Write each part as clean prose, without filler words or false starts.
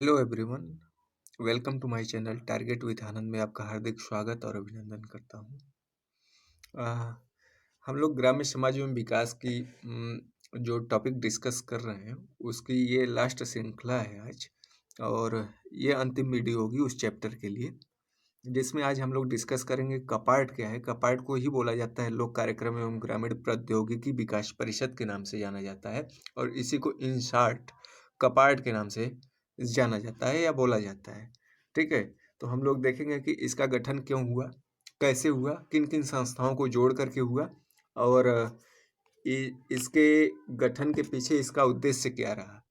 Hello everyone, welcome to my channel target with Anand में आपका हार्दिक स्वागत और अभिनंदन करता हूँ। अ, हम लोग ग्राम्य समाज एवं विकास की जो टॉपिक डिस्कस कर रहे हैं उसकी ये लास्ट श्रृंखला है आज। और ये अंतिम वीडियो होगी उस चैप्टर के लिए, जिसमें आज हम लोग डिस्कस करेंगे कपार्ट क्या है। कपार्ट को ही बोला जाता है लोक कार्यक्रम एवं ग्रामीण प्रौद्योगिकी विकास परिषद के नाम से जाना जाता है, और इसी को इन शॉर्ट कपार्ट के नाम से जाना जाता है या बोला जाता है। ठीक है, तो हम लोग देखेंगे कि इसका गठन क्यों हुआ, कैसे हुआ, किन किन संस्थाओं को जोड़ करके हुआ, और इसके गठन के पीछे इसका उद्देश्य क्या रहा।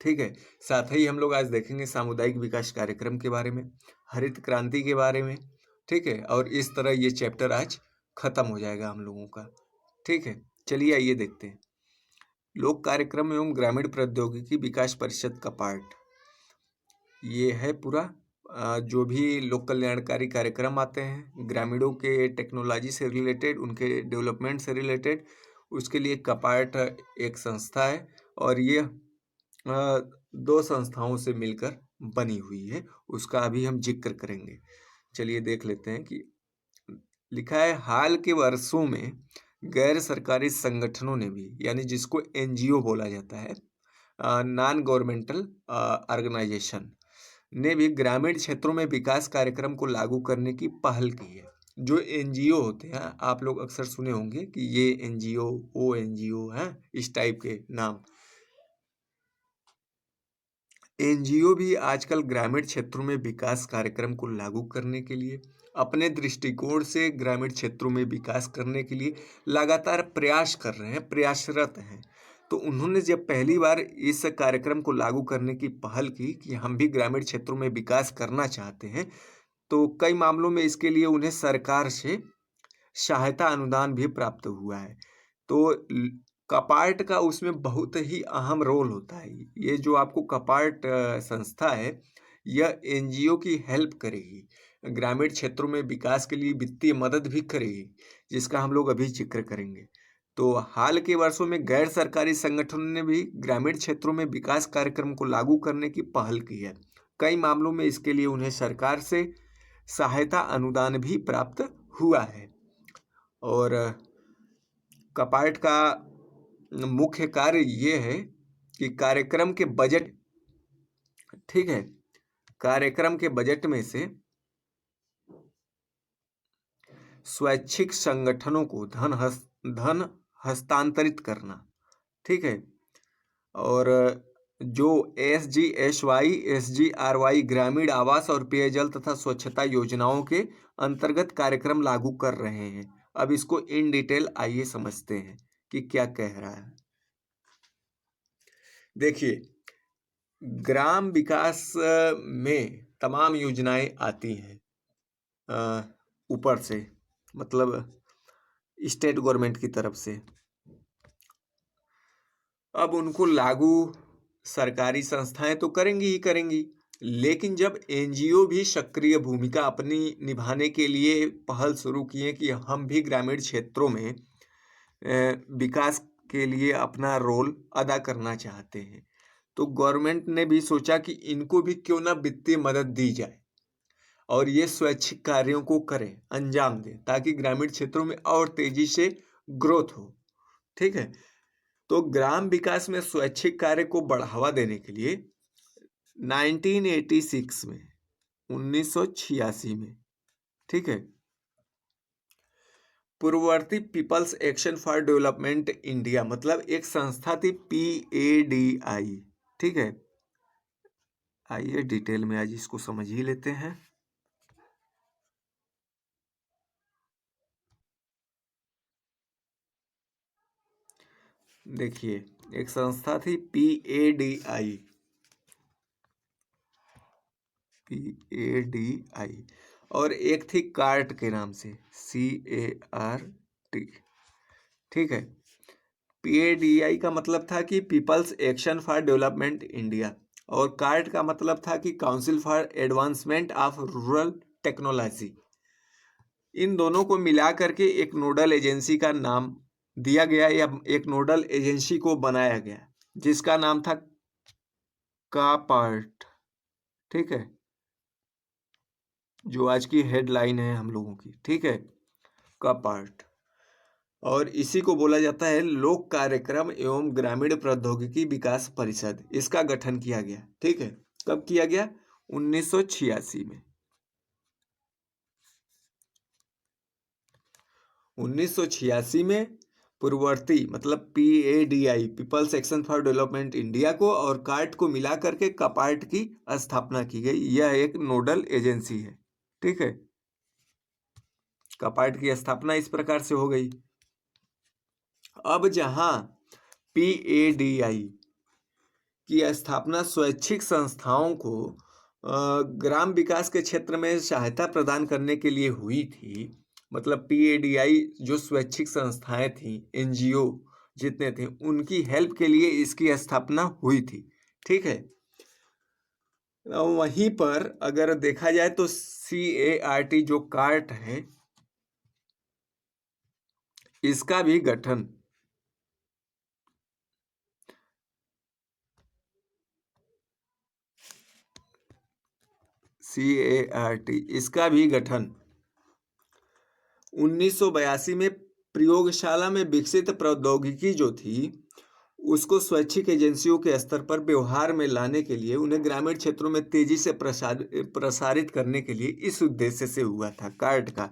ठीक है, साथ ही हम लोग आज देखेंगे सामुदायिक विकास कार्यक्रम के बारे में, हरित क्रांति के बारे में। ठीक है, और इस तरह ये चैप्टर आज खत्म हो जाएगा हम लोगों का। ठीक है, चलिए आइए देखते हैं लोक कार्यक्रम एवं ग्रामीण प्रौद्योगिकी विकास परिषद का पार्ट। ये है पूरा जो भी लोक कल्याणकारी कार्यक्रम आते हैं ग्रामीणों के टेक्नोलॉजी से रिलेटेड, उनके डेवलपमेंट से रिलेटेड, उसके लिए कपार्ट एक संस्था है। और ये दो संस्थाओं से मिलकर बनी हुई है, उसका अभी हम जिक्र करेंगे। चलिए देख लेते हैं कि लिखा है हाल के वर्षों में गैर सरकारी संगठनों ने भी, यानी जिसको एनजीओ बोला जाता है, नॉन गवर्नमेंटल ऑर्गेनाइजेशन ने भी ग्रामीण क्षेत्रों में विकास कार्यक्रम को लागू करने की पहल की है। जो एनजीओ होते हैं, आप लोग अक्सर सुने होंगे कि ये एनजीओ वो एनजीओ हैं, इस टाइप के नाम। एनजीओ भी आजकल ग्रामीण क्षेत्रों में विकास कार्यक्रम को लागू करने के लिए, अपने दृष्टिकोण से ग्रामीण क्षेत्रों में विकास करने के लिए लगातार प्रयास कर रहे हैं, प्रयासरत हैं। तो उन्होंने जब पहली बार इस कार्यक्रम को लागू करने की पहल की कि हम भी ग्रामीण क्षेत्रों में विकास करना चाहते हैं, तो कई मामलों में इसके लिए उन्हें सरकार से सहायता अनुदान भी प्राप्त हुआ है। तो कपार्ट का उसमें बहुत ही अहम रोल होता है। ये जो आपको कपार्ट संस्था है, यह एनजीओ की हेल्प करेगी, ग्रामीण क्षेत्रों में विकास के लिए वित्तीय मदद भी करेगी, जिसका हम लोग अभी जिक्र करेंगे। तो हाल के वर्षों में गैर सरकारी संगठनों ने भी ग्रामीण क्षेत्रों में विकास कार्यक्रम को लागू करने की पहल की है। कई मामलों में इसके लिए उन्हें सरकार से सहायता अनुदान भी प्राप्त हुआ है। और कपार्ट का मुख्य कार्य ये है कि कार्यक्रम के बजट, ठीक है, कार्यक्रम के बजट में से स्वैच्छिक संगठनों को धन हस्तांतरित करना। ठीक है, और जो SGSY ग्रामीण आवास और पेयजल तथा स्वच्छता योजनाओं के अंतर्गत कार्यक्रम लागू कर रहे हैं। अब इसको इन डिटेल आइए समझते हैं कि क्या कह रहा है। देखिए, ग्राम विकास में तमाम योजनाएं आती हैं ऊपर से, मतलब स्टेट गवर्नमेंट की तरफ से। अब उनको लागू सरकारी संस्थाएं तो करेंगी ही करेंगी, लेकिन जब एनजीओ भी सक्रिय भूमिका अपनी निभाने के लिए पहल शुरू किए कि हम भी ग्रामीण क्षेत्रों में विकास के लिए अपना रोल अदा करना चाहते हैं, तो गवर्नमेंट ने भी सोचा कि इनको भी क्यों ना वित्तीय मदद दी जाए और ये स्वैच्छिक कार्यों को करें, अंजाम दें, ताकि ग्रामीण क्षेत्रों में और तेजी से ग्रोथ हो। ठीक है, तो ग्राम विकास में स्वैच्छिक कार्य को बढ़ावा देने के लिए 1986 में, 1986 में, ठीक है, पूर्ववर्ती people's action for development India, मतलब एक संस्था थी PADI। ठीक है, आइए डिटेल में आज इसको समझ ही लेते हैं। देखिए, एक संस्था थी PADI, और एक थी कार्ट के नाम से, CART। ठीक है, PADI का मतलब था कि people's action for development India, और कार्ट का मतलब था कि council for advancement of rural technology. इन दोनों को मिला करके एक नोडल एजेंसी का नाम दिया गया, या एक नोडल एजेंसी को बनाया गया, जिसका नाम था कापार्ट, ठीक है, जो आज की हेडलाइन है हम लोगों की, ठीक है, कापार्ट। और इसी को बोला जाता है लोक कार्यक्रम एवं ग्रामीण प्रौद्योगिकी विकास परिषद। इसका गठन किया गया, ठीक है। कब किया गया? 1986 में। 1986 में पूर्ववर्ती मतलब PADI, people's action for development India को और कार्ट को मिला करके कपार्ट की स्थापना की गई। यह एक नोडल एजेंसी है, ठीक है। कपार्ट की स्थापना इस प्रकार से हो गई। अब जहां PADI की स्थापना स्वैच्छिक संस्थाओं को ग्राम विकास के क्षेत्र में सहायता प्रदान करने के लिए हुई थी, मतलब PADI जो स्वैच्छिक संस्थाएं थी, NGO जितने थे, उनकी हेल्प के लिए इसकी स्थापना हुई थी, ठीक है। वहीं पर अगर देखा जाए तो CART जो कार्ट है, इसका भी गठन CART इसका भी गठन 1982 में प्रयोगशाला में विकसित प्रौद्योगिकी जो थी उसको स्वैच्छिक एजेंसियों के स्तर पर व्यवहार में लाने के लिए, उन्हें ग्रामीण क्षेत्रों में तेजी से प्रसारित करने के लिए इस उद्देश्य से हुआ था कार्ड का।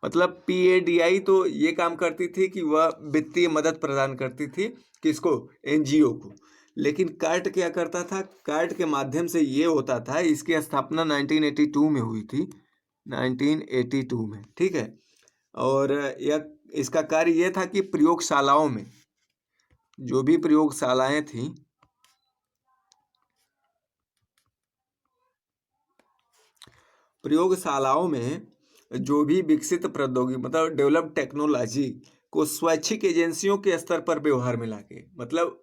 मतलब PADI तो ये काम करती थी कि वह वित्तीय मदद प्रदान करती थी किसको? NGO को। लेकिन कार्ट क्या करता था? कार्ट के माध्यम से ये होता था, इसकी स्थापना 1982 में हुई थी, 1982 में, ठीक है। और यह इसका कार्य यह था कि प्रयोगशालाओं में जो भी प्रयोगशालाएं थी, प्रयोगशालाओं में जो भी विकसित प्रौद्योगिकी मतलब डेवलप्ड टेक्नोलॉजी को स्वैच्छिक एजेंसियों के स्तर पर व्यवहार में लाके, मतलब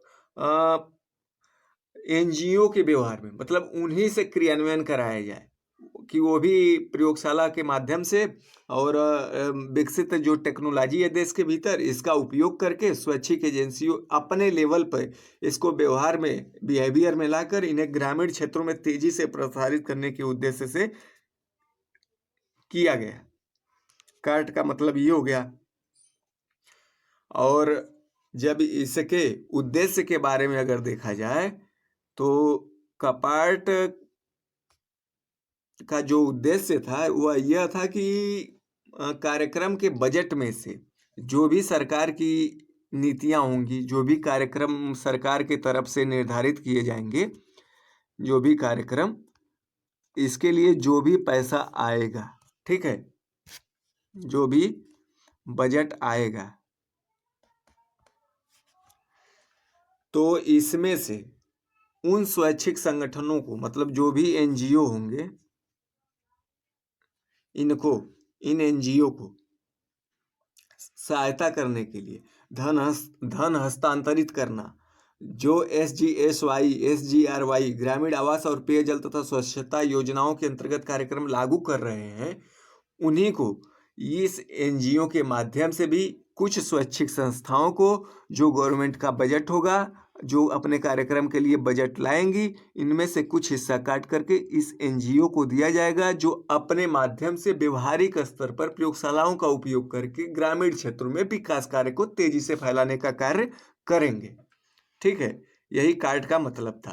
NGO के व्यवहार में, मतलब उन्हीं से क्रियान्वयन कराया जाए कि वो भी प्रयोगशाला के माध्यम से और विकसित जो टेक्नोलॉजी है देश के भीतर, इसका उपयोग करके स्वैच्छिक एजेंसियों अपने लेवल पर इसको व्यवहार में, बिहेवियर में लाकर इन्हें ग्रामीण क्षेत्रों में तेजी से प्रसारित करने के उद्देश्य से किया गया। कार्ट का मतलब ये हो गया। और जब इसके उद्देश्य के बारे में अगर देखा जाए तो कपार्ट का जो उद्देश्य था वह यह था कि कार्यक्रम के बजट में से जो भी सरकार की नीतियां होंगी, जो भी कार्यक्रम सरकार की तरफ से निर्धारित किए जाएंगे, जो भी कार्यक्रम, इसके लिए जो भी पैसा आएगा, ठीक है, जो भी बजट आएगा, तो इसमें से उन स्वैच्छिक संगठनों को, मतलब जो भी NGO होंगे, इन NGO को सहायता करने के लिए धन हस्तांतरित करना। जो SGSY, SGRY ग्रामीण आवास और पेयजल तथा स्वच्छता योजनाओं के अंतर्गत कार्यक्रम लागू कर रहे हैं, उन्हीं को इस NGO के माध्यम से भी कुछ स्वैच्छिक संस्थाओं को जो गवर्नमेंट का बजट होगा, जो अपने कार्यक्रम के लिए बजट लाएंगी, इनमें से कुछ हिस्सा काट करके इस NGO को दिया जाएगा, जो अपने माध्यम से व्यवहारिक स्तर पर प्रयोगशालाओं का उपयोग करके ग्रामीण क्षेत्रों में विकास कार्य को तेजी से फैलाने का कार्य करेंगे, ठीक है। यही कार्ड का मतलब था।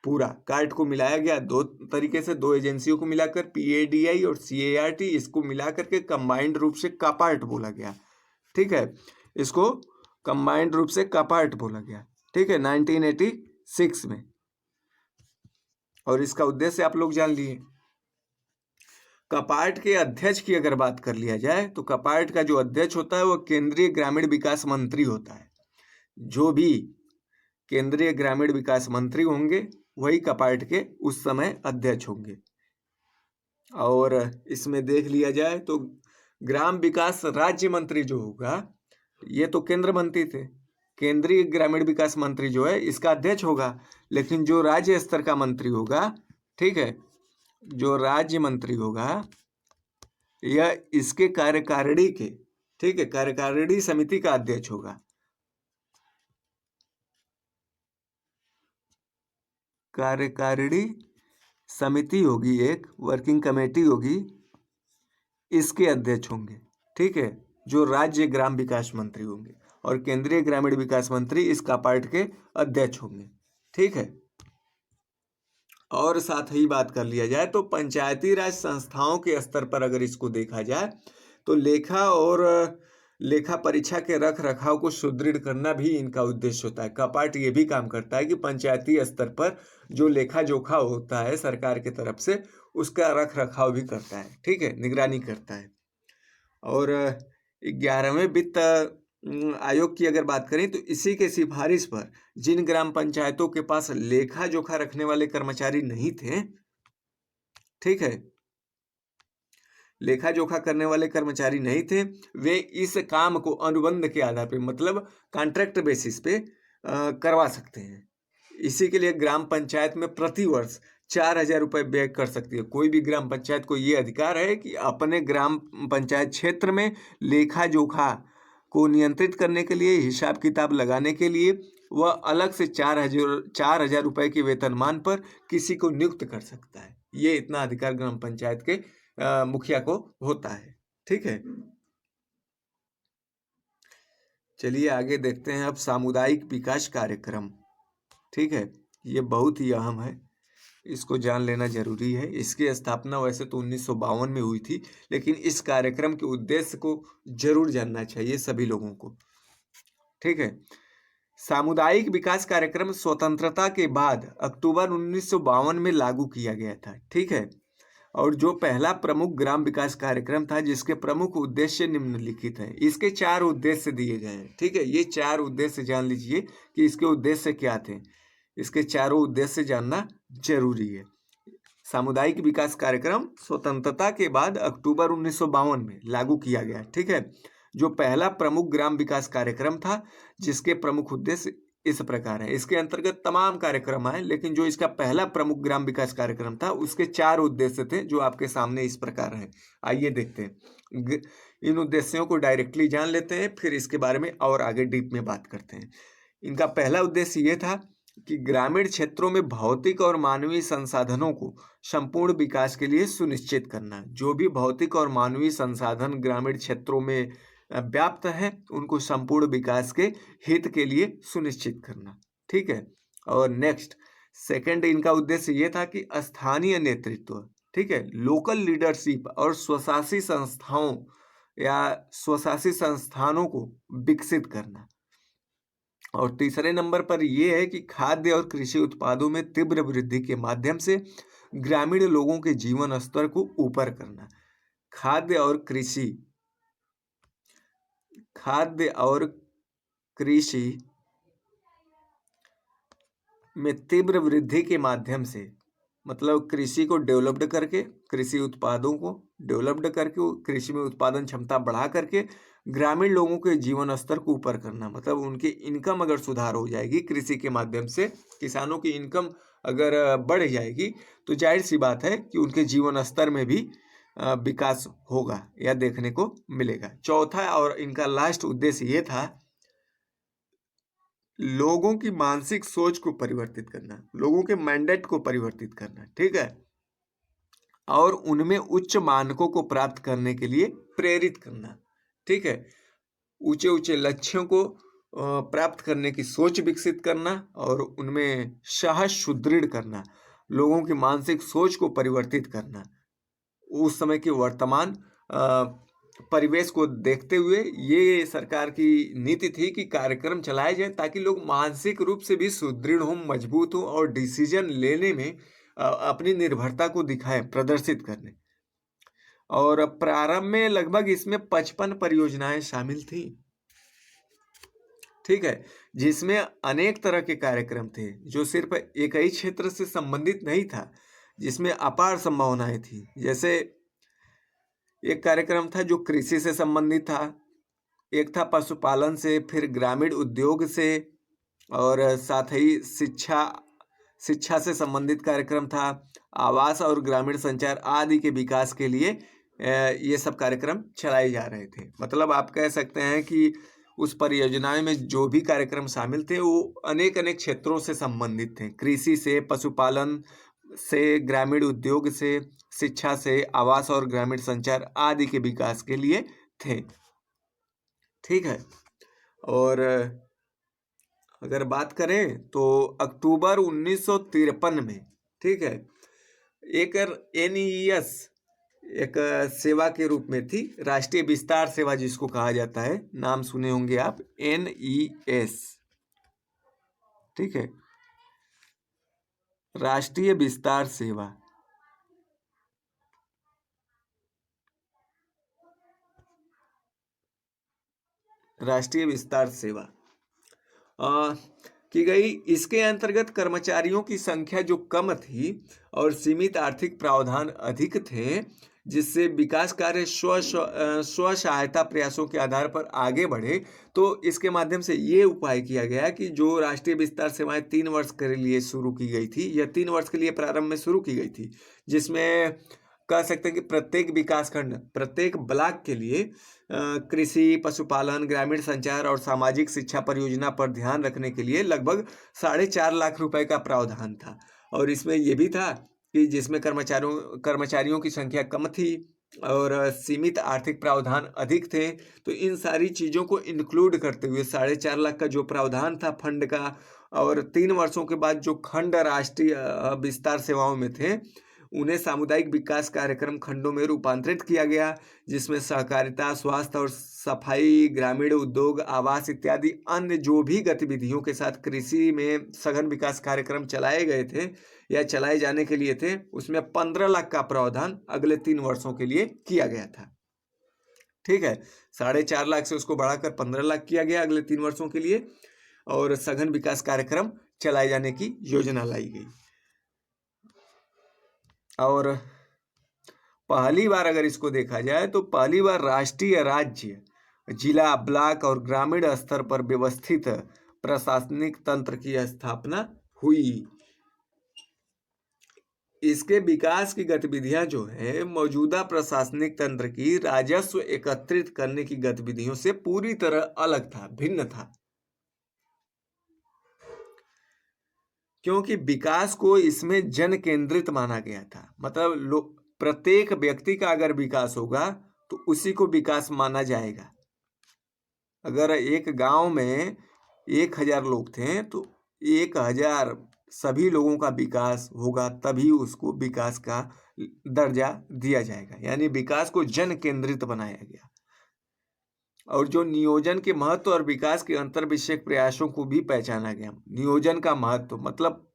पूरा कार्ड को मिलाया गया दो तरीके से, दो एजेंसियों को मिलाकर PADI और CART, इसको मिलाकर के कंबाइंड रूप से कापार्ट बोला गया, ठीक है। इसको कंबाइंड रूप से कापार्ट बोला गया, ठीक है, 1986 में। और इसका उद्देश्य आप लोग जान लिए। कपार्ट के अध्यक्ष की अगर बात कर लिया जाए तो कपार्ट का जो अध्यक्ष होता है वह केंद्रीय ग्रामीण विकास मंत्री होता है। जो भी केंद्रीय ग्रामीण विकास मंत्री होंगे वही कपार्ट के उस समय अध्यक्ष होंगे। और इसमें देख लिया जाए तो ग्राम विकास राज्य मंत्री जो होगा, ये तो केंद्र मंत्री थे, केंद्रीय ग्रामीण विकास मंत्री जो है इसका अध्यक्ष होगा। लेकिन जो राज्य स्तर का मंत्री होगा, ठीक है, जो राज्य मंत्री होगा यह इसके कार्यकारिणी के, ठीक है, कार्यकारिणी समिति का अध्यक्ष होगा। कार्यकारिणी समिति होगी, एक वर्किंग कमेटी होगी, इसके अध्यक्ष होंगे। ठीक है, जो राज्य ग्राम विकास मंत्री होंगे, और केंद्रीय ग्रामीण विकास मंत्री इस कापार्ट के अध्यक्ष होंगे। ठीक है, और साथ ही बात कर लिया जाए तो पंचायती राज संस्थाओं के स्तर पर अगर इसको देखा जाए तो लेखा परीक्षा के रख रखाव को सुदृढ़ करना भी इनका उद्देश्य होता है। कपाट ये भी काम करता है कि पंचायती स्तर पर जो लेखा जोखा होता है सरकार की तरफ से, उसका रख रखाव भी करता है। ठीक है, निगरानी करता है। और 11वें वित्त आयोग की अगर बात करें तो इसी के सिफारिश पर जिन ग्राम पंचायतों के पास लेखा जोखा रखने वाले कर्मचारी नहीं थे, ठीक है, लेखा जोखा करने वाले कर्मचारी नहीं थे, वे इस काम को अनुबंध के आधार पे, मतलब कॉन्ट्रैक्ट बेसिस पे करवा सकते हैं। इसी के लिए ग्राम पंचायत में प्रति वर्ष 4,000 रुपये व्यय कर सकती है। कोई भी ग्राम पंचायत को ये अधिकार है कि अपने ग्राम पंचायत क्षेत्र में लेखा जोखा को नियंत्रित करने के लिए, हिसाब किताब लगाने के लिए वह अलग से 4,000 रुपये के वेतनमान पर किसी को नियुक्त कर सकता है। ये इतना अधिकार ग्राम पंचायत के मुखिया को होता है। ठीक है, चलिए आगे देखते हैं अब सामुदायिक विकास कार्यक्रम। ठीक है, ये बहुत ही अहम है, इसको जान लेना जरूरी है। इसकी स्थापना वैसे तो 1952 में हुई थी, लेकिन इस कार्यक्रम के उद्देश्य को जरूर जानना चाहिए सभी लोगों को। ठीक है, सामुदायिक विकास कार्यक्रम स्वतंत्रता के बाद अक्टूबर 1952 में लागू किया गया था। ठीक है, और जो पहला प्रमुख ग्राम विकास कार्यक्रम था, जिसके प्रमुख उद्देश्य निम्नलिखित हैं। इसके 4 उद्देश्य दिए गए हैं। ठीक है, ये 4 उद्देश्य जान लीजिए कि इसके उद्देश्य क्या थे। इसके चारों उद्देश्य जानना जरूरी है। सामुदायिक विकास कार्यक्रम स्वतंत्रता के बाद अक्टूबर 1952 में लागू किया गया। ठीक है, जो पहला प्रमुख ग्राम विकास कार्यक्रम था, जिसके प्रमुख उद्देश्य इस प्रकार है। इसके अंतर्गत तमाम कार्यक्रम आए, लेकिन जो इसका पहला प्रमुख ग्राम विकास कार्यक्रम था, उसके 4 उद्देश्य थे, जो आपके सामने इस प्रकार हैं। आइए देखते हैं, इन उद्देश्यों को डायरेक्टली जान लेते हैं, फिर इसके बारे में और आगे डीप में बात करते हैं। इनका पहला उद्देश्य ये था कि ग्रामीण क्षेत्रों में भौतिक और मानवीय संसाधनों को संपूर्ण विकास के लिए सुनिश्चित करना। जो भी भौतिक और मानवीय संसाधन ग्रामीण क्षेत्रों में व्याप्त है, उनको संपूर्ण विकास के हित के लिए सुनिश्चित करना। ठीक है, और नेक्स्ट सेकंड इनका उद्देश्य ये था कि स्थानीय नेतृत्व, ठीक है, लोकल लीडरशिप और स्वशासी संस्थाओं या स्वशासी संस्थानों को विकसित करना। और तीसरे नंबर पर यह है कि खाद्य और कृषि उत्पादों में तीव्र वृद्धि के माध्यम से ग्रामीण लोगों के जीवन स्तर को ऊपर करना। खाद्य और कृषि में तीव्र वृद्धि के माध्यम से, मतलब कृषि को डेवलप्ड करके, कृषि उत्पादों को डेवलप्ड करके, कृषि में उत्पादन क्षमता बढ़ा करके ग्रामीण लोगों के जीवन स्तर को ऊपर करना। मतलब उनकी इनकम अगर सुधार हो जाएगी कृषि के माध्यम से, किसानों की इनकम अगर बढ़ जाएगी, तो जाहिर सी बात है कि उनके जीवन स्तर में भी विकास होगा या देखने को मिलेगा। चौथा और इनका लास्ट उद्देश्य ये था, लोगों की मानसिक सोच को परिवर्तित करना, लोगों के मैंडेट को परिवर्तित करना। ठीक है, और उनमें उच्च मानकों को प्राप्त करने के लिए प्रेरित करना। ठीक है, ऊंचे ऊंचे लक्ष्यों को प्राप्त करने की सोच विकसित करना और उनमें साहस सुदृढ़ करना, लोगों की मानसिक सोच को परिवर्तित करना। उस समय के वर्तमान परिवेश को देखते हुए ये सरकार की नीति थी कि कार्यक्रम चलाए जाए ताकि लोग मानसिक रूप से भी सुदृढ़ हों, मजबूत हों और डिसीजन लेने में अपनी निर्भरता को दिखाएं, प्रदर्शित करने। और प्रारंभ में लगभग इसमें 55 परियोजनाएं शामिल थी। ठीक है, जिसमें अनेक तरह के कार्यक्रम थे, जो सिर्फ एक ही क्षेत्र से संबंधित नहीं था, जिसमें अपार संभावनाएं थी। जैसे एक कार्यक्रम था जो कृषि से संबंधित था, एक था पशुपालन से, फिर ग्रामीण उद्योग से, और साथ ही शिक्षा से संबंधित कार्यक्रम था, आवास और ग्रामीण संचार आदि के विकास के लिए ये सब कार्यक्रम चलाए जा रहे थे। मतलब आप कह सकते हैं कि उस परियोजनाएं में जो भी कार्यक्रम शामिल थे वो अनेक अनेक क्षेत्रों से संबंधित थे। कृषि से, पशुपालन से, ग्रामीण उद्योग से, शिक्षा से, आवास और ग्रामीण संचार आदि के विकास के लिए थे। ठीक है। और अगर बात करें तो अक्टूबर 1953 में, ठीक है, एक NES एक सेवा के रूप में थी, राष्ट्रीय विस्तार सेवा जिसको कहा जाता है, नाम सुने होंगे आप, NES। ठीक है, राष्ट्रीय विस्तार सेवा। राष्ट्रीय विस्तार सेवा की गई। इसके अंतर्गत कर्मचारियों की संख्या जो कम थी और सीमित आर्थिक प्रावधान अधिक थे, जिससे विकास कार्य स्व सहायता प्रयासों के आधार पर आगे बढ़े, तो इसके माध्यम से ये उपाय किया गया कि जो राष्ट्रीय विस्तार सेवाएं 3 वर्ष के लिए शुरू की गई थी, या 3 वर्ष के लिए प्रारंभ में शुरू की गई थी, जिसमें कह सकते हैं कि प्रत्येक विकासखंड, प्रत्येक ब्लॉक के लिए कृषि, पशुपालन, ग्रामीण संचार और सामाजिक शिक्षा परियोजना पर ध्यान रखने के लिए लगभग 4.5 लाख रुपए का प्रावधान था। और इसमें यह भी था कि जिसमें कर्मचारियों की संख्या कम थी और सीमित आर्थिक प्रावधान अधिक थे, तो इन सारी चीज़ों को इंक्लूड करते हुए 4.5 लाख का जो प्रावधान था फंड का, और 3 वर्षों के बाद जो खंड राष्ट्रीय विस्तार सेवाओं में थे, उन्हें सामुदायिक विकास कार्यक्रम खंडों में रूपांतरित किया गया, जिसमें सहकारिता, स्वास्थ्य और सफाई, ग्रामीण उद्योग, आवास इत्यादि अन्य जो भी गतिविधियों के साथ कृषि में सघन विकास कार्यक्रम चलाए गए थे या चलाए जाने के लिए थे, उसमें 15 लाख का प्रावधान अगले 3 वर्षों के लिए किया गया था। ठीक है, 4.5 लाख से उसको बढ़ाकर 15 लाख किया गया अगले 3 वर्षों के लिए, और सघन विकास कार्यक्रम चलाए जाने की योजना लाई गई। और पहली बार अगर इसको देखा जाए तो पहली बार राष्ट्रीय, राज्य, जिला, ब्लॉक और ग्रामीण स्तर पर व्यवस्थित प्रशासनिक तंत्र की स्थापना हुई। इसके विकास की गतिविधियां जो है मौजूदा प्रशासनिक तंत्र की राजस्व एकत्रित करने की गतिविधियों से पूरी तरह अलग था, भिन्न था, क्योंकि विकास को इसमें जन केंद्रित माना गया था। मतलब प्रत्येक व्यक्ति का अगर विकास होगा तो उसी को विकास माना जाएगा। अगर एक गांव में 1000 लोग थे तो 1000 सभी लोगों का विकास होगा, तभी उसको विकास का दर्जा दिया जाएगा। यानी विकास को जन केंद्रित बनाया गया। और जो नियोजन के महत्व और विकास के अंतर विषयक प्रयासों को भी पहचाना गया। नियोजन का महत्व मतलब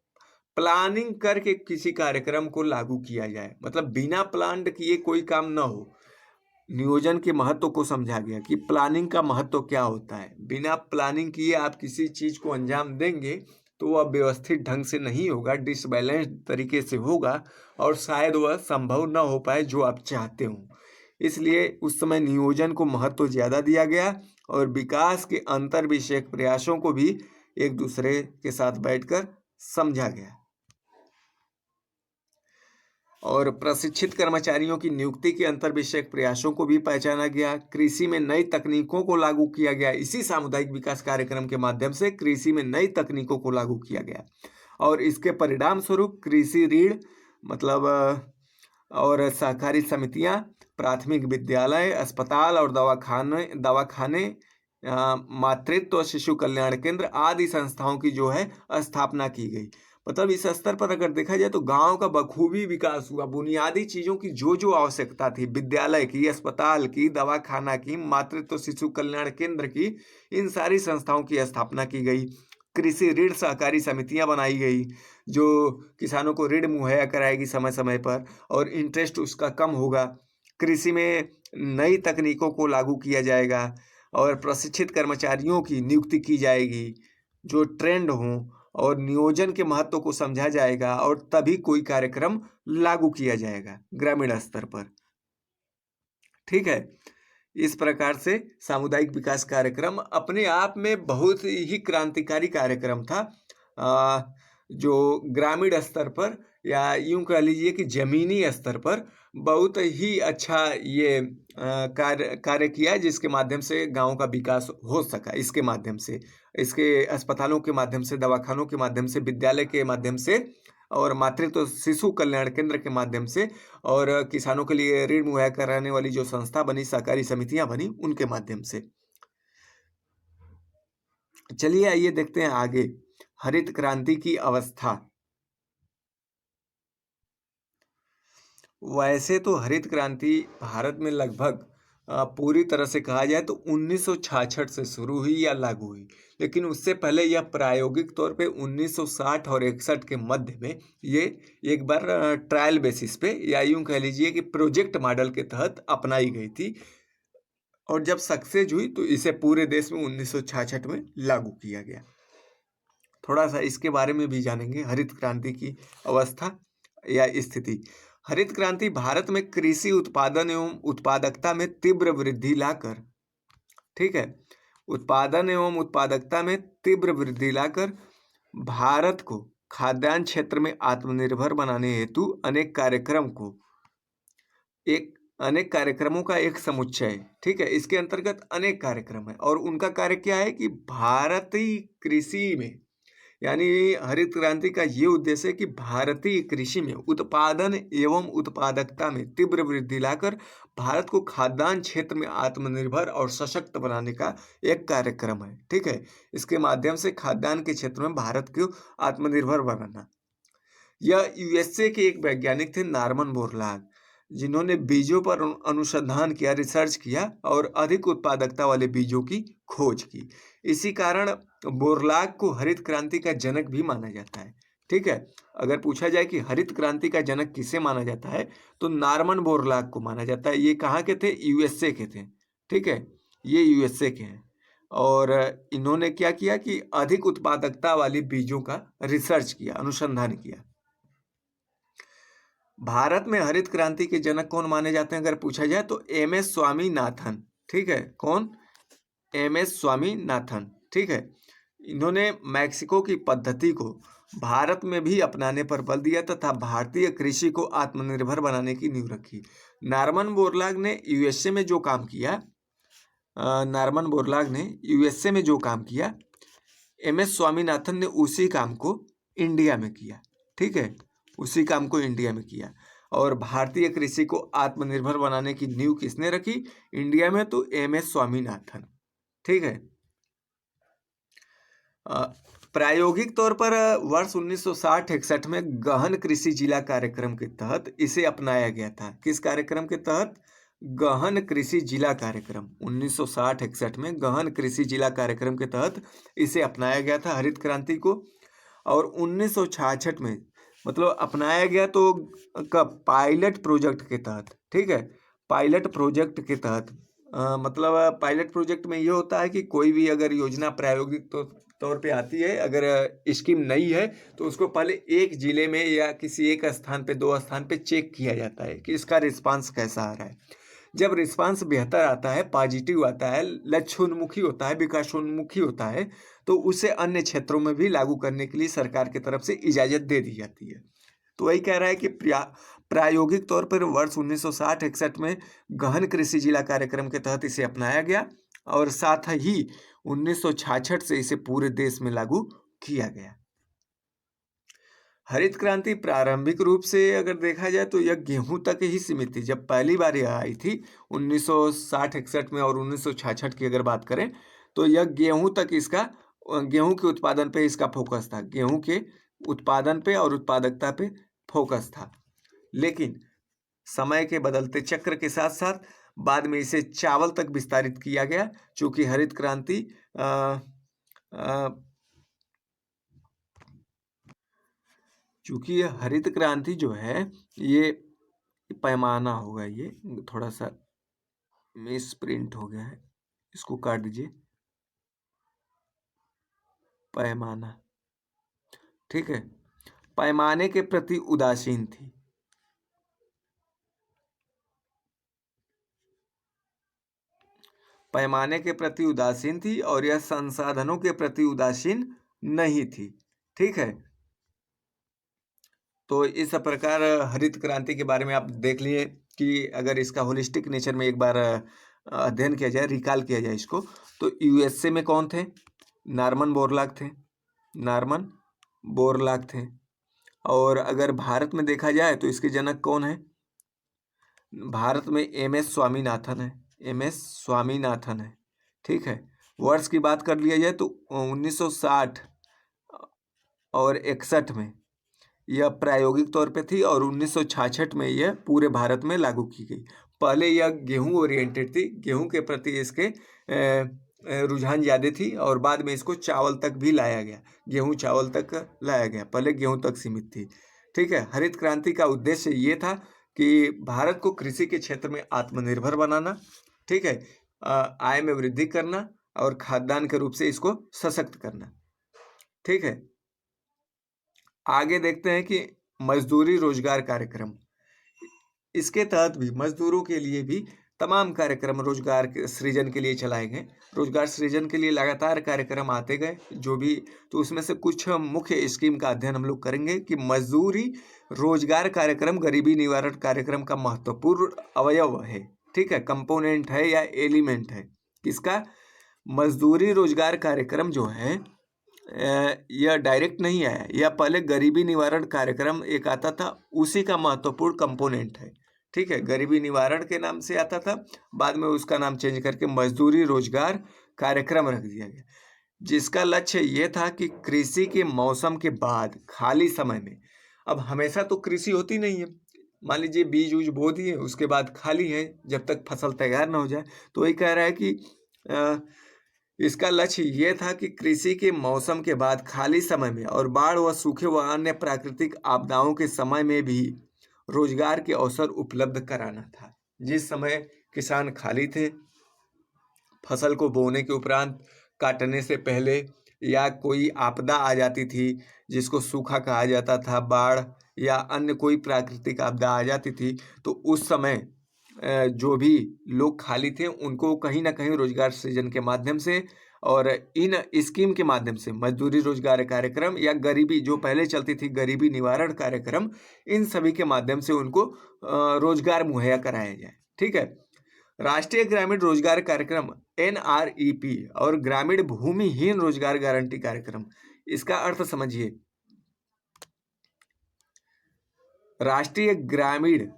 प्लानिंग करके किसी कार्यक्रम को लागू किया जाए, मतलब बिना प्लान किए कोई काम ना हो। नियोजन के महत्व को समझा गया कि प्लानिंग का महत्व क्या होता है। बिना प्लानिंग किए आप किसी चीज को अंजाम देंगे तो वह व्यवस्थित ढंग से नहीं होगा, डिसबैलेंस तरीके से होगा और शायद वह संभव न हो पाए जो आप चाहते हो। इसलिए उस समय नियोजन को महत्व ज्यादा दिया गया और विकास के अंतर विषयक प्रयासों को भी एक दूसरे के साथ बैठकर समझा गया। और प्रशिक्षित कर्मचारियों की नियुक्ति के अंतर विषयक प्रयासों को भी पहचाना गया। कृषि में नई तकनीकों को लागू किया गया। इसी सामुदायिक विकास कार्यक्रम के माध्यम से कृषि में नई तकनीकों को लागू किया गया और इसके परिणाम स्वरूप कृषि ऋण मतलब और सहकारी समितियां, प्राथमिक विद्यालय, अस्पताल और दवाखाने, मातृत्व शिशु कल्याण केंद्र आदि संस्थाओं की जो है स्थापना की गई। मतलब इस स्तर पर अगर देखा जाए तो गांव का बखूबी विकास हुआ। बुनियादी चीजों की जो आवश्यकता थी, विद्यालय की, अस्पताल की, दवाखाना की, मातृत्व शिशु कल्याण केंद्र की, इन सारी संस्थाओं की स्थापना की गई। कृषि ऋण सहकारी समितियां बनाई गई जो किसानों को ऋण मुहैया कराएगी समय समय पर और इंटरेस्ट उसका कम होगा। कृषि में नई तकनीकों को लागू किया जाएगा और प्रशिक्षित कर्मचारियों की नियुक्ति की जाएगी जो ट्रेंड हों और नियोजन के महत्व को समझा जाएगा और तभी कोई कार्यक्रम लागू किया जाएगा ग्रामीण स्तर पर। ठीक है, इस प्रकार से सामुदायिक विकास कार्यक्रम अपने आप में बहुत ही क्रांतिकारी कार्यक्रम था जो ग्रामीण स्तर पर या यूँ कह लीजिए कि ज़मीनी स्तर पर बहुत ही अच्छा ये कार्य किया है, जिसके माध्यम से गाँव का विकास हो सका इसके माध्यम से। इसके अस्पतालों के माध्यम से, दवाखानों के माध्यम से, विद्यालय के माध्यम से और मातृत्व शिशु कल्याण केंद्र के माध्यम से और किसानों के लिए ऋण मुहैया कराने वाली जो संस्था बनी, सहकारी समितियाँ बनी, उनके माध्यम से। चलिए आइए देखते हैं आगे, हरित क्रांति की अवस्था। वैसे तो हरित क्रांति भारत में लगभग पूरी तरह से कहा जाए तो 1966 से शुरू हुई या लागू हुई, लेकिन उससे पहले यह प्रायोगिक तौर पे 1960 और 61 के मध्य में ये एक बार ट्रायल बेसिस पे या यूं कह लीजिए कि प्रोजेक्ट मॉडल के तहत अपनाई गई थी और जब सक्सेस हुई तो इसे पूरे देश में 1966 में लागू किया गया। थोड़ा सा इसके बारे में भी जानेंगे, हरित क्रांति की अवस्था या स्थिति। हरित क्रांति भारत में कृषि उत्पादन एवं उत्पादकता में तीव्र वृद्धि लाकर, ठीक है, उत्पादन एवं उत्पादकता में तीव्र वृद्धि लाकर भारत को खाद्यान्न क्षेत्र में आत्मनिर्भर बनाने हेतु अनेक कार्यक्रमों का एक समुच्चय है, ठीक है। इसके अंतर्गत अनेक कार्यक्रम है और उनका कार्य क्या है कि भारतीय कृषि में, यानी हरित क्रांति का ये उद्देश्य है कि भारतीय कृषि में उत्पादन एवं उत्पादकता में तीव्र वृद्धि लाकर भारत को खाद्यान्न क्षेत्र में आत्मनिर्भर और सशक्त बनाने का एक कार्यक्रम है, ठीक है। इसके माध्यम से खाद्यान्न के क्षेत्र में भारत को आत्मनिर्भर बनाना। यह यूएसए के एक वैज्ञानिक थे, नॉर्मन बोरलॉग, जिन्होंने बीजों पर अनुसंधान किया, रिसर्च किया और अधिक उत्पादकता वाले बीजों की खोज की। इसी कारण बोरलॉग को हरित क्रांति का जनक भी माना जाता है, ठीक है। अगर पूछा जाए कि हरित क्रांति का जनक किसे माना जाता है तो नॉर्मन बोरलॉग को माना जाता है। ये कहाँ के थे? यूएसए के थे, ठीक है। ये यूएसए के हैं और इन्होंने क्या किया कि अधिक उत्पादकता वाली बीजों का रिसर्च किया, अनुसंधान किया। भारत में हरित क्रांति के जनक कौन माने जाते हैं अगर पूछा जाए तो एमएस स्वामीनाथन, ठीक है। कौन? एमएस स्वामीनाथन, ठीक है। इन्होंने मैक्सिको की पद्धति को भारत में भी अपनाने पर बल दिया तथा भारतीय कृषि को आत्मनिर्भर बनाने की नींव रखी। नॉर्मन बोरलॉग ने यूएसए में जो काम किया, एमएस स्वामीनाथन ने उसी काम को इंडिया में किया, ठीक है। उसी काम को इंडिया में किया और भारतीय कृषि को आत्मनिर्भर बनाने की नींव किसने रखी इंडिया में? तो एमएस स्वामीनाथन, ठीक है। प्रायोगिक तौर पर वर्ष 1960-61 में गहन कृषि जिला कार्यक्रम के तहत इसे अपनाया गया था। किस कार्यक्रम के तहत? गहन कृषि जिला कार्यक्रम। 1960-61 में गहन कृषि जिला कार्यक्रम के तहत इसे अपनाया गया था हरित क्रांति को और 1966 में मतलब अपनाया गया तो कब? पायलट प्रोजेक्ट के तहत, ठीक है। पायलट प्रोजेक्ट के तहत मतलब पायलट प्रोजेक्ट में ये होता है कि कोई भी अगर योजना प्रायोगिक तौर पे आती है, अगर स्कीम नई है तो उसको पहले एक जिले में या किसी एक स्थान पे, दो स्थान पे चेक किया जाता है कि इसका रिस्पांस कैसा आ रहा है। जब रिस्पांस बेहतर आता है, पॉजिटिव आता है, लक्ष्योन्मुखी होता है, विकासोन्मुखी होता है, तो उसे अन्य क्षेत्रों में भी लागू करने के लिए सरकार की तरफ से इजाजत दे दी जाती है। तो वही कह रहा है कि प्रायोगिक तौर पर वर्ष 1960-61 में गहन कृषि जिला कार्यक्रम के तहत इसे अपनाया गया और साथ ही 1966 से इसे पूरे देश में लागू किया गया। हरित क्रांति प्रारंभिक रूप से अगर देखा जाए तो यह गेहूं तक ही सीमित थी। जब पहली बार यह आई थी 1960-61 में और 1966 की अगर बात करें तो यह गेहूं तक इसका गेहूं के उत्पादन पे इसका फोकस था। गेहूं के उत्पादन पे और उत्पादकता पे फोकस था, लेकिन समय के बदलते चक्र के साथ साथ बाद में इसे चावल तक विस्तारित किया गया। चूंकि हरित क्रांति चूंकि ये हरित क्रांति जो है ये पैमाना होगा, ये थोड़ा सा मिस प्रिंट हो गया है, इसको काट दीजिए। पैमाना, ठीक है, पैमाने के प्रति उदासीन थी। पैमाने के प्रति उदासीन थी और यह संसाधनों के प्रति उदासीन नहीं थी, ठीक है। तो इस प्रकार हरित क्रांति के बारे में आप देख लिए कि अगर इसका होलिस्टिक नेचर में एक बार अध्ययन किया जाए, रिकॉल किया जाए इसको, तो यूएसए में कौन थे? नॉर्मन बोरलॉग थे। नॉर्मन बोरलॉग थे। और अगर भारत में देखा जाए तो इसके जनक कौन है? भारत में एमएस स्वामीनाथन है। एमएस स्वामीनाथन है। ठीक है। वर्ष की बात कर लिया जाए तो 1960 और 61 में यह प्रायोगिक तौर पे थी और 1966 में यह पूरे भारत में लागू की गई। पहले यह गेहूं ओरिएंटेड थी, गेहूं के प्रति इसके रुझान ज़्यादा थी और बाद में इसको चावल तक भी लाया गया, गेहूं चावल तक लाया गया, पहले गेहूं तक सीमित थी। ठीक है। हरित क्रांति का उद्देश्य ये था कि भारत को कृषि के क्षेत्र में आत्मनिर्भर बनाना, ठीक है, आय में वृद्धि करना और खाद्यान्न के रूप से इसको सशक्त करना। ठीक है। आगे देखते हैं कि मजदूरी रोजगार कार्यक्रम, इसके तहत भी मजदूरों के लिए भी तमाम कार्यक्रम रोजगार के सृजन के लिए चलाए गए। रोजगार सृजन के लिए लगातार कार्यक्रम आते गए जो भी, तो उसमें से कुछ मुख्य स्कीम का अध्ययन हम लोग करेंगे कि मजदूरी रोजगार कार्यक्रम गरीबी निवारण कार्यक्रम का महत्वपूर्ण अवयव है। ठीक है, कंपोनेंट है या एलिमेंट है किसका? मजदूरी रोजगार कार्यक्रम जो है यह डायरेक्ट नहीं आया, यह पहले गरीबी निवारण कार्यक्रम एक आता था, उसी का महत्वपूर्ण कंपोनेंट है। ठीक है, गरीबी निवारण के नाम से आता था, बाद में उसका नाम चेंज करके मजदूरी रोजगार कार्यक्रम रख दिया गया, जिसका लक्ष्य ये था कि कृषि के मौसम के बाद खाली समय में, अब हमेशा तो कृषि होती नहीं है, मान लीजिए बीज उज बो दिए, उसके बाद खाली है जब तक फसल तैयार ना हो जाए, तो वही कह रहा है कि इसका लक्ष्य ये था कि कृषि के मौसम के बाद खाली समय में और बाढ़ व सूखे व अन्य प्राकृतिक आपदाओं के समय में भी रोजगार के अवसर उपलब्ध कराना था। जिस समय किसान खाली थे, फसल को बोने के उपरांत, काटने से पहले, या कोई आपदा आ जाती थी जिसको सूखा कहा जाता था, बाढ़ या अन्य कोई प्राकृतिक आपदा आ जाती थी, तो उस समय जो भी लोग खाली थे उनको कहीं ना कहीं रोजगार सृजन के माध्यम से और इन स्कीम के माध्यम से, मजदूरी रोजगार कार्यक्रम या गरीबी जो पहले चलती थी गरीबी निवारण कार्यक्रम, इन सभी के माध्यम से उनको रोजगार मुहैया कराया जाए। ठीक है। राष्ट्रीय ग्रामीण रोजगार कार्यक्रम NREP और ग्रामीण भूमिहीन रोजगार गारंटी कार्यक्रम, इसका अर्थ समझिए। राष्ट्रीय ग्रामीण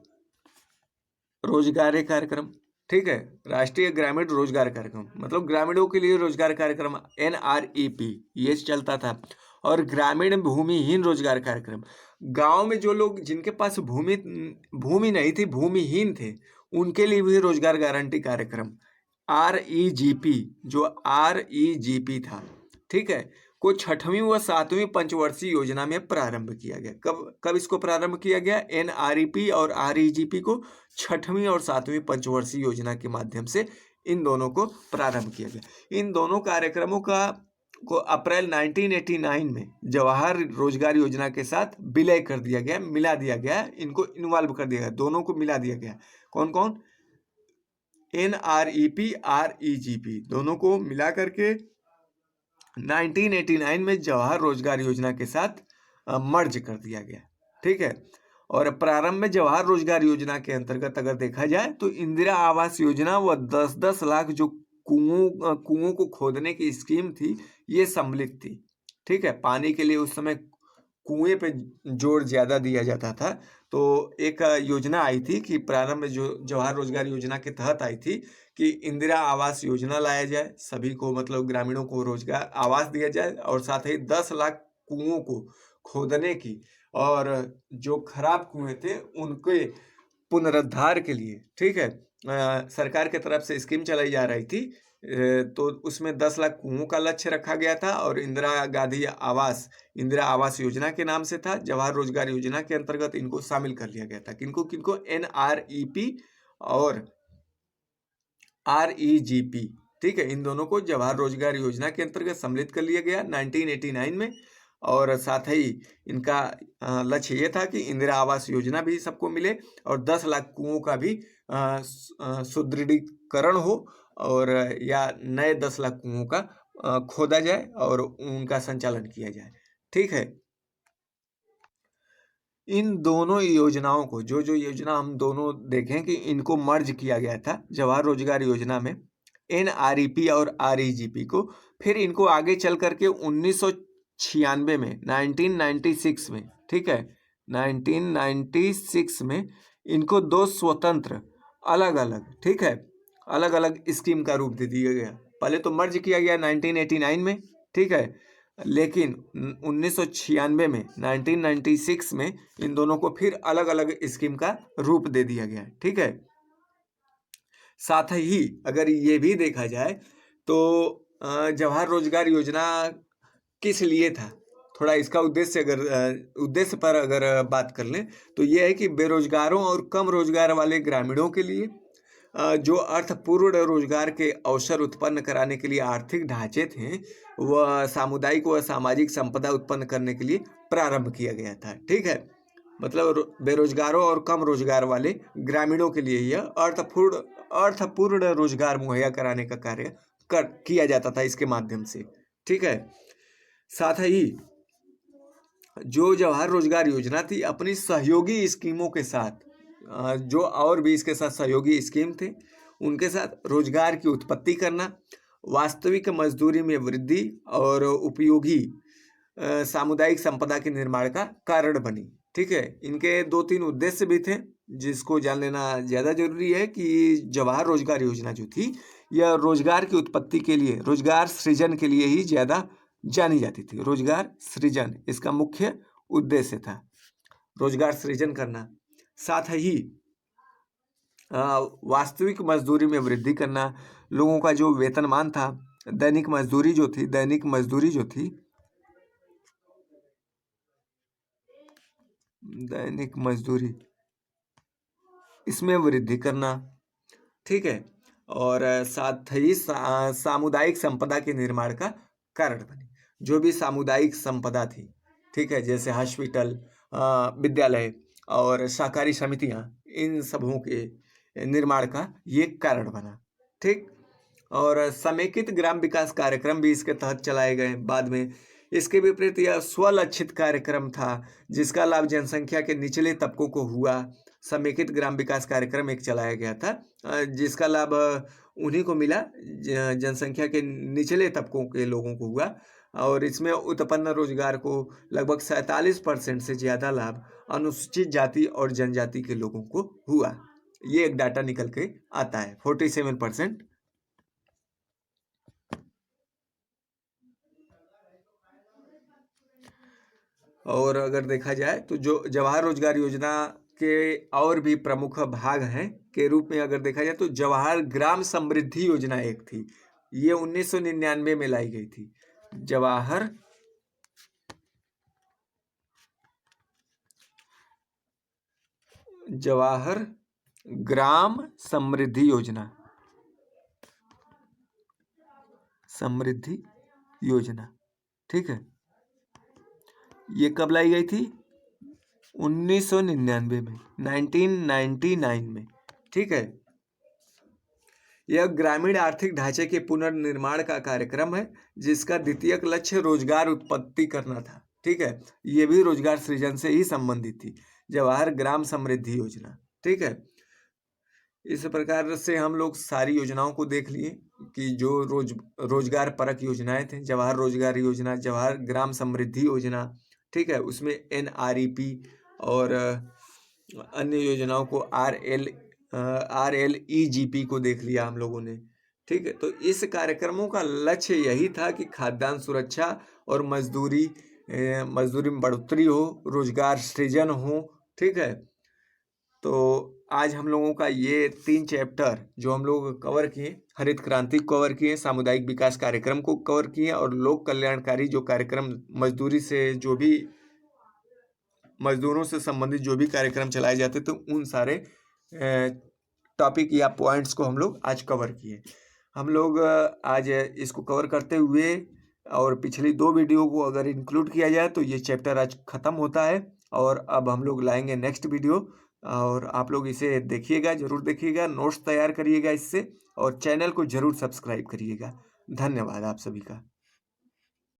रोजगार कार्यक्रम, ठीक है, राष्ट्रीय ग्रामीण रोजगार कार्यक्रम मतलब ग्रामीणों के लिए रोजगार कार्यक्रम NREP ये चलता था। और ग्रामीण भूमिहीन रोजगार कार्यक्रम, गांव में जो लोग जिनके पास भूमि नहीं थी, भूमिहीन थे, उनके लिए भी रोजगार गारंटी कार्यक्रम REGP, जो REGP था, ठीक है, को 6वीं व 7वीं पंचवर्षीय योजना में प्रारंभ किया गया। कब इसको प्रारंभ किया गया? NREP और REGP को 6वीं और 7वीं पंचवर्षीय योजना के माध्यम से इन दोनों को प्रारंभ किया गया। इन दोनों कार्यक्रमों को अप्रैल 1989 में जवाहर रोजगार योजना के साथ विलय कर दिया गया, मिला दिया गया, इनको इन्वॉल्व कर दिया गया, दोनों को मिला दिया गया। कौन कौन? NREP REGP दोनों को मिला करके 1989 में जवाहर रोजगार योजना के साथ मर्ज कर दिया गया। ठीक है। और प्रारंभ में जवाहर रोजगार योजना के अंतर्गत अगर देखा जाए तो इंदिरा आवास योजना व 10-10 लाख जो कुओं को खोदने की स्कीम थी, ये सम्मिलित थी। ठीक है। पानी के लिए उस समय कुएं पे जोर ज्यादा दिया जाता था, तो एक योजना आई थी कि प्रारंभ में जो जवाहर रोजगार योजना के तहत आई थी कि इंदिरा आवास योजना लाया जाए, सभी को मतलब ग्रामीणों को रोजगार आवास दिया जाए और साथ ही 10 लाख कुओं को खोदने की और जो खराब कुएं थे उनके पुनरुद्धार के लिए, ठीक है, सरकार के तरफ से स्कीम चलाई जा रही थी। तो उसमें 10 लाख कुओं का लक्ष्य रखा गया था और इंदिरा आवास योजना के नाम से था। जवाहर रोजगार योजना के अंतर्गत इनको शामिल कर लिया गया था। किनको किनको? NREP और REGP। ठीक है, इन दोनों को जवाहर रोजगार योजना के अंतर्गत सम्मिलित कर लिया गया 1989 में। और साथ ही इनका लक्ष्य ये था कि इंदिरा आवास योजना भी सबको मिले और 10 लाख कुओं का भी सुदृढ़ीकरण हो और या नए 10 लाख कुओं का खोदा जाए और उनका संचालन किया जाए। ठीक है। इन दोनों योजनाओं को, जो जो योजना हम दोनों देखें कि इनको मर्ज किया गया था जवाहर रोजगार योजना में, NREP और REGP को। फिर इनको आगे चल करके 1996 में, 1996 में, ठीक है, 1996 में इनको दो स्वतंत्र अलग अलग, ठीक है, अलग अलग स्कीम का रूप दे दिया गया। पहले तो मर्ज किया गया 1989 में, ठीक है, लेकिन 1996 में, 1996 में इन दोनों को फिर अलग अलग स्कीम का रूप दे दिया गया, ठीक है। साथ ही अगर ये भी देखा जाए तो जवाहर रोजगार योजना किस लिए था, थोड़ा इसका उद्देश्य पर अगर बात कर लें तो ये है कि बेरोजगारों और कम रोजगार वाले ग्रामीणों के लिए जो अर्थपूर्ण रोजगार के अवसर उत्पन्न कराने के लिए आर्थिक ढांचे थे, वह सामुदायिक व सामाजिक संपदा उत्पन्न करने के लिए प्रारंभ किया गया था, ठीक है। मतलब बेरोजगारों और कम रोजगार वाले ग्रामीणों के लिए यह अर्थपूर्ण रोजगार मुहैया कराने का कार्य किया जाता था इसके माध्यम से, ठीक है। साथ ही जो जवाहर रोजगार योजना थी अपनी सहयोगी स्कीमों के साथ, जो और भी इसके साथ सहयोगी स्कीम थे उनके साथ रोजगार की उत्पत्ति करना, वास्तविक मजदूरी में वृद्धि और उपयोगी सामुदायिक संपदा के निर्माण का कारण बनी, ठीक है। इनके 2-3 उद्देश्य भी थे जिसको जान लेना ज़्यादा जरूरी है कि जवाहर रोजगार योजना जो थी यह रोजगार की उत्पत्ति के लिए, रोजगार सृजन के लिए ही ज़्यादा जानी जाती थी। रोजगार सृजन इसका मुख्य उद्देश्य था, रोजगार सृजन करना। साथ ही वास्तविक मजदूरी में वृद्धि करना, लोगों का जो वेतनमान था, दैनिक मजदूरी जो थी इसमें वृद्धि करना, ठीक है। और साथ ही सामुदायिक संपदा के निर्माण का कारण बने। जो भी सामुदायिक संपदा थी, ठीक है, जैसे हॉस्पिटल, विद्यालय और सहकारी समितियां, इन सबों के निर्माण का ये कारण बना, ठीक। और समेकित ग्राम विकास कार्यक्रम भी इसके तहत चलाए गए बाद में। इसके विपरीत यह स्वलक्षित कार्यक्रम था जिसका लाभ जनसंख्या के निचले तबकों को हुआ। समेकित ग्राम विकास कार्यक्रम एक चलाया गया था जिसका लाभ उन्हीं को मिला, जनसंख्या के निचले तबकों के लोगों को हुआ, और इसमें उत्पन्न रोजगार को लगभग 47% से ज़्यादा लाभ अनुसूचित जाति और जनजाति के लोगों को हुआ। ये एक डाटा निकल के आता है, 47%। और अगर देखा जाए तो जो जवाहर रोजगार योजना के और भी प्रमुख भाग हैं के रूप में अगर देखा जाए तो जवाहर ग्राम समृद्धि योजना एक थी, ये 1999 में लाई गई थी। जवाहर ग्राम समृद्धि योजना, ठीक है। ये कब लाई गई थी? 1999 में, 1999 में, ठीक है। यह ग्रामीण आर्थिक ढांचे के पुनर्निर्माण का कार्यक्रम है जिसका द्वितीयक लक्ष्य रोजगार उत्पत्ति करना था, ठीक है। ये भी रोजगार सृजन से ही संबंधित थी, जवाहर ग्राम समृद्धि योजना, ठीक है। इस प्रकार से हम लोग सारी योजनाओं को देख लिए कि जो रोजगार परक योजनाएं थे, जवाहर रोजगार योजना, जवाहर ग्राम समृद्धि योजना, ठीक है, उसमें NREP और अन्य योजनाओं को RLEGP को देख लिया हम लोगों ने, ठीक है। तो इस कार्यक्रमों का लक्ष्य यही था कि खाद्यान्न सुरक्षा और मजदूरी में बढ़ोतरी हो, रोजगार सृजन हो, ठीक है। तो आज हम लोगों का ये 3 चैप्टर जो हम लोग कवर किए, हरित क्रांति को कवर किए, सामुदायिक विकास कार्यक्रम को कवर किए, और लोक कल्याणकारी जो कार्यक्रम मजदूरों से संबंधित जो भी कार्यक्रम चलाए जाते थे उन सारे टॉपिक या पॉइंट्स को हम लोग आज कवर किए। हम लोग आज इसको कवर करते हुए, और पिछली 2 वीडियो को अगर इंक्लूड किया जाए तो ये चैप्टर आज खत्म होता है। और अब हम लोग लाएंगे नेक्स्ट वीडियो, और आप लोग इसे देखिएगा, जरूर देखिएगा, नोट्स तैयार करिएगा इससे, और चैनल को जरूर सब्सक्राइब करिएगा। धन्यवाद आप सभी का।